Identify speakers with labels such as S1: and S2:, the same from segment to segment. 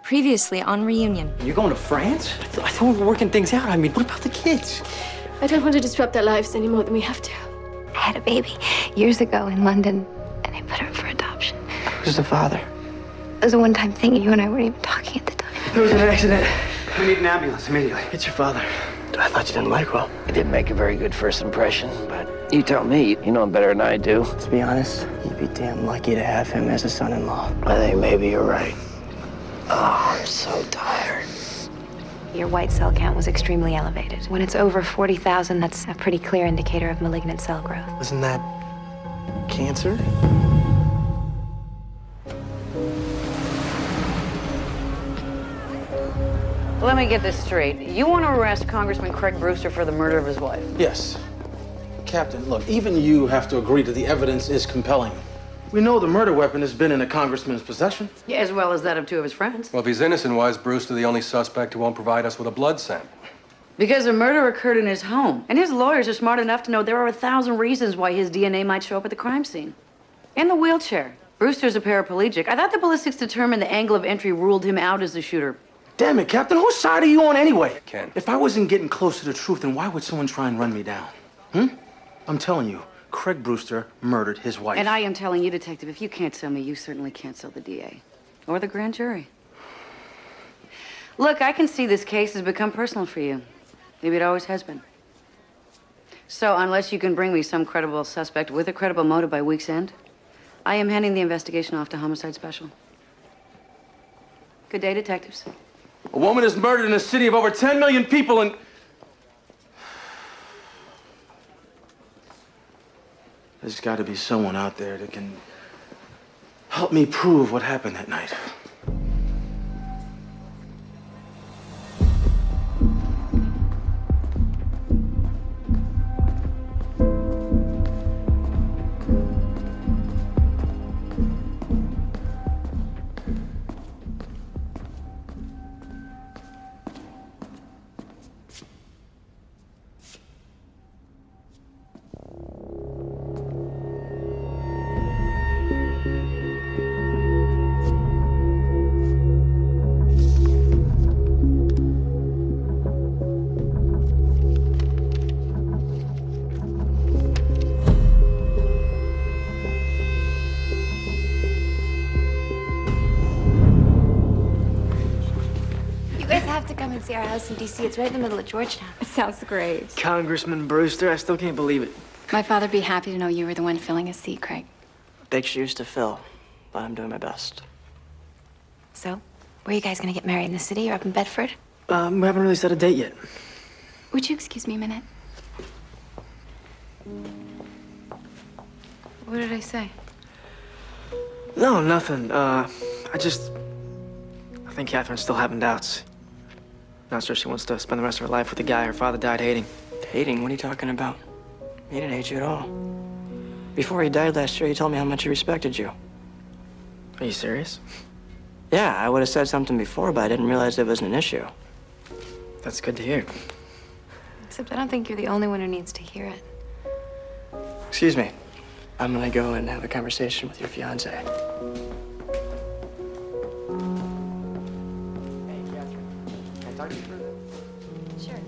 S1: Previously on Reunion.
S2: You're going to France? I thought we were working things out. I mean, what about the kids?
S3: I don't want to disrupt their lives any more than we have to.
S4: I had a baby years ago in London, and they put her up for adoption.
S2: Who's the father?
S4: It was a one-time thing. You and I weren't even talking at the time.
S2: There was an accident. We need an ambulance immediately. It's your father. I thought you didn't like Will.
S5: He didn't make a very good first impression, but you tell me. You know him better than I do.
S2: To be honest, you'd be damn lucky to have him as a son-in-law.
S5: I think maybe you're right. Oh, I'm so tired.
S4: Your white cell count was extremely elevated. When it's over 40,000, that's a pretty clear indicator of malignant cell growth.
S2: Isn't that cancer?
S6: Let me get this straight. You want to arrest Congressman Craig Brewster for the murder of his wife?
S7: Yes. Captain, look, even you have to agree that the evidence is compelling. We know the murder weapon has been in the congressman's possession.
S6: Yeah, as well as that of two of his friends.
S8: Well, if he's innocent, why is Brewster the only suspect who won't provide us with a blood sample?
S6: Because the murder occurred in his home. And his lawyers are smart enough to know there are 1,000 reasons why his DNA might show up at the crime scene. In the wheelchair. Brewster's a paraplegic. I thought the ballistics determined the angle of entry ruled him out as the shooter.
S7: Damn it, Captain, whose side are you on anyway?
S8: Ken.
S7: If I wasn't getting close to the truth, then why would someone try and run me down? I'm telling you, Craig Brewster murdered his wife.
S6: And I am telling you, Detective, if you can't sell me, you certainly can't sell the DA. Or the grand jury. Look, I can see this case has become personal for you. Maybe it always has been. So, unless you can bring me some credible suspect with a credible motive by week's end, I am handing the investigation off to Homicide Special. Good day, detectives.
S7: A woman is murdered in a city of over 10 million people and... There's got to be someone out there that can help me prove what happened that night.
S4: See our house in D.C. It's right in the middle of Georgetown.
S1: It sounds great.
S2: Congressman Brewster, I still can't believe it.
S3: My father'd be happy to know you were the one filling his seat, Craig.
S2: Big shoes to fill, but I'm doing my best.
S4: So, where are you guys gonna get married? In the city or up in Bedford?
S2: We haven't really set a date yet.
S3: Would you excuse me a minute? What did I say?
S2: No, nothing. I think Catherine's still having doubts. Not sure she wants to spend the rest of her life with a guy her father died hating.
S9: Hating? What are you talking about? He didn't hate you at all. Before he died last year, he told me how much he respected you.
S2: Are you serious?
S9: Yeah, I would have said something before, but I didn't realize it wasn't an issue.
S2: That's good to hear.
S4: Except I don't think you're the only one who needs to hear it.
S9: Excuse me. I'm gonna go and have a conversation with your fiancé. Hey, Catherine. Can I talk to you for a minute?
S4: Sure.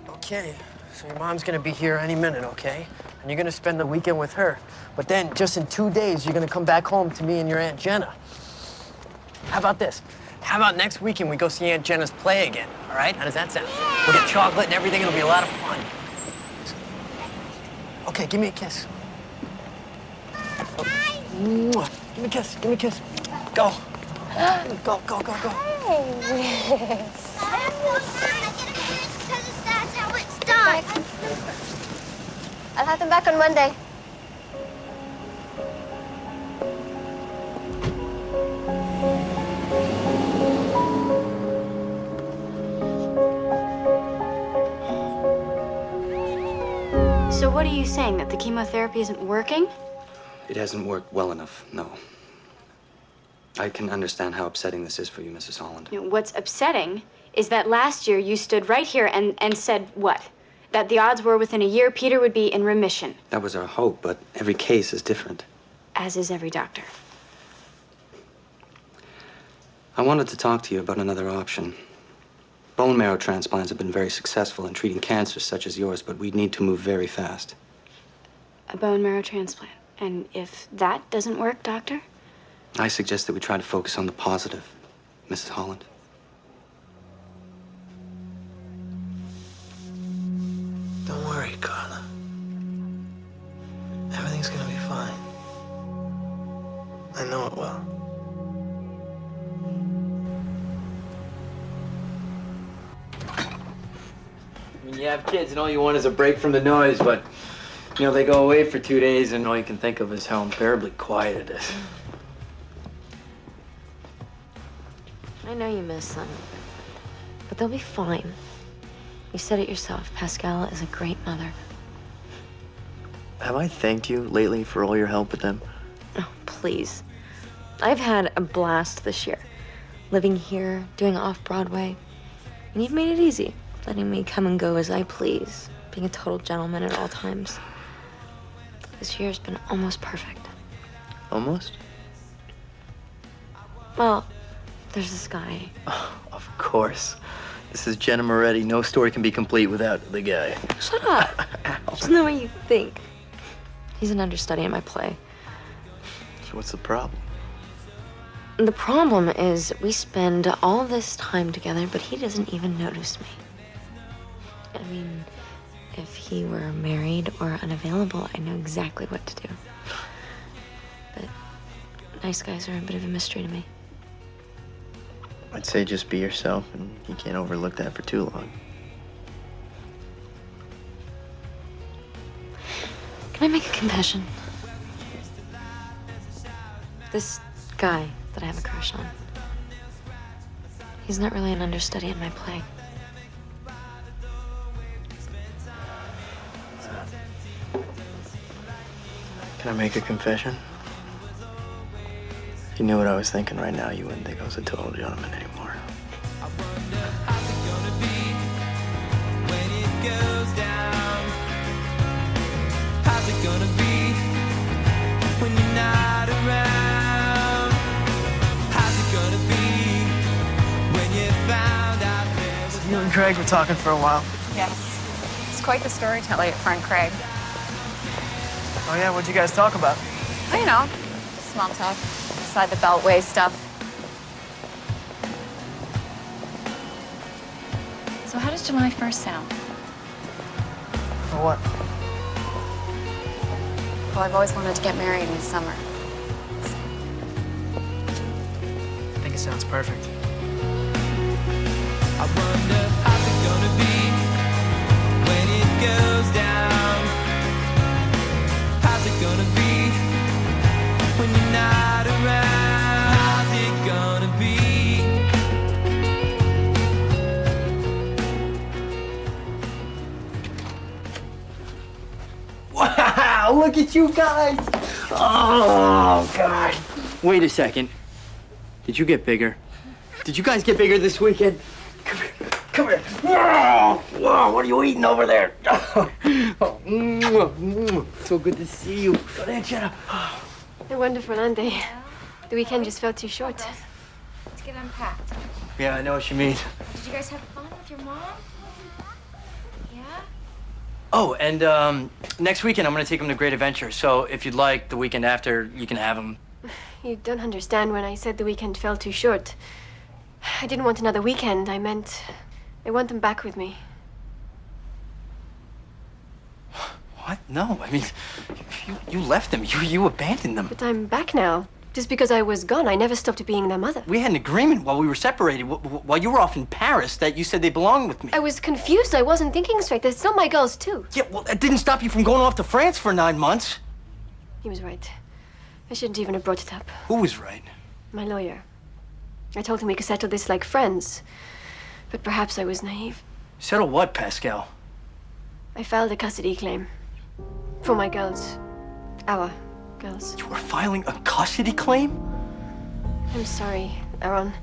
S2: Okay, so your mom's gonna be here any minute, okay? And you're gonna spend the weekend with her. But then, just in 2 days, you're gonna come back home to me and your Aunt Jenna. How about this? How about next weekend we go see Aunt Jenna's play again, all right? How does that sound? We'll get chocolate and everything, it'll be a lot of fun. Okay, give me a kiss. Mwah. Give me a kiss, give me a kiss. Go. Go, go, go, go.
S4: I'll have them back on Monday.
S3: So what are you saying, that the chemotherapy isn't working?
S10: It hasn't worked well enough, no. I can understand how upsetting this is for you, Mrs. Holland.
S3: You know, what's upsetting is that last year you stood right here and said what? That the odds were within a year Peter would be in remission.
S10: That was our hope, but every case is different.
S3: as is every doctor.
S10: I wanted to talk to you about another option. Bone marrow transplants have been very successful in treating cancers such as yours, but we need to move very fast.
S3: A bone marrow transplant. And if that doesn't work, doctor?
S10: I suggest that we try to focus on the positive, Mrs. Holland.
S2: Don't worry, Carla. Everything's gonna be fine. I know it will.
S9: I mean, you have kids and all you want is a break from the noise, but, you know, they go away for 2 days and all you can think of is how unbearably quiet it is.
S4: I know you miss them, but they'll be fine. You said it yourself. Pascale is a great mother.
S9: Have I thanked you lately for all your help with them?
S4: Oh, please. I've had a blast this year. Living here, doing off-Broadway. And you've made it easy, letting me come and go as I please, being a total gentleman at all times. This year's been almost perfect.
S9: Almost?
S4: Well, there's this guy.
S9: Oh, of course. This is Jenna Moretti. No story can be complete without the guy.
S4: Shut up. It's not what you think. He's an understudy in my play.
S9: So what's the problem?
S4: The problem is we spend all this time together, but he doesn't even notice me. I mean, if he were married or unavailable, I know exactly what to do. But nice guys are a bit of a mystery to me.
S9: I'd say just be yourself, and you can't overlook that for too long.
S4: Can I make a confession? This guy that I have a crush on, he's not really an understudy in my play.
S9: Can I make a confession? If you knew what I was thinking right now, you wouldn't think I was a total gentleman anymore.
S2: You and Craig were talking for a while.
S11: Yes. It's quite the storyteller, your friend Craig.
S2: Oh yeah, what'd you guys talk about?
S11: Well, you know, just small talk. Beside the Beltway stuff. So how does July 1st sound?
S2: For what?
S11: Well, I've always wanted to get married in the summer.
S2: I think it sounds perfect.
S12: I wonder how's it gonna be when it goes down? How's it gonna be when you're not around? How's it gonna be?
S9: Wow, look at you guys! Oh, God. Wait a second. Did you get bigger? Did you guys get bigger this weekend? Come here. Come here. Whoa, whoa, what are you eating over there? So good to see you. Go there, Jenna.
S4: A wonderful Monday. The weekend just felt too short.
S1: Let's get unpacked.
S9: Yeah, I know what you mean.
S1: Did you guys have fun with your mom? Yeah?
S9: Oh, and next weekend I'm gonna take him to Great Adventure. So if you'd like, the weekend after, you can have him.
S4: You don't understand when I said the weekend fell too short. I didn't want another weekend. I meant I want them back with me.
S9: What? No, I mean, you left them. You abandoned them.
S4: But I'm back now. Just because I was gone, I never stopped being their mother.
S9: We had an agreement while we were separated, while you were off in Paris, that you said they belonged with me.
S4: I was confused. I wasn't thinking straight. They're still my girls, too.
S9: Yeah, well, that didn't stop you from going off to France for 9 months.
S4: He was right. I shouldn't even have brought it up.
S9: Who was right?
S4: My lawyer. I told him we could settle this like friends. But perhaps I was naive.
S9: Settle what, Pascale?
S4: I filed a custody claim. For my girls. Our girls.
S9: You were filing a custody claim?
S4: I'm sorry, Aaron.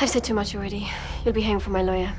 S4: I've said too much already. You'll be hearing from my lawyer.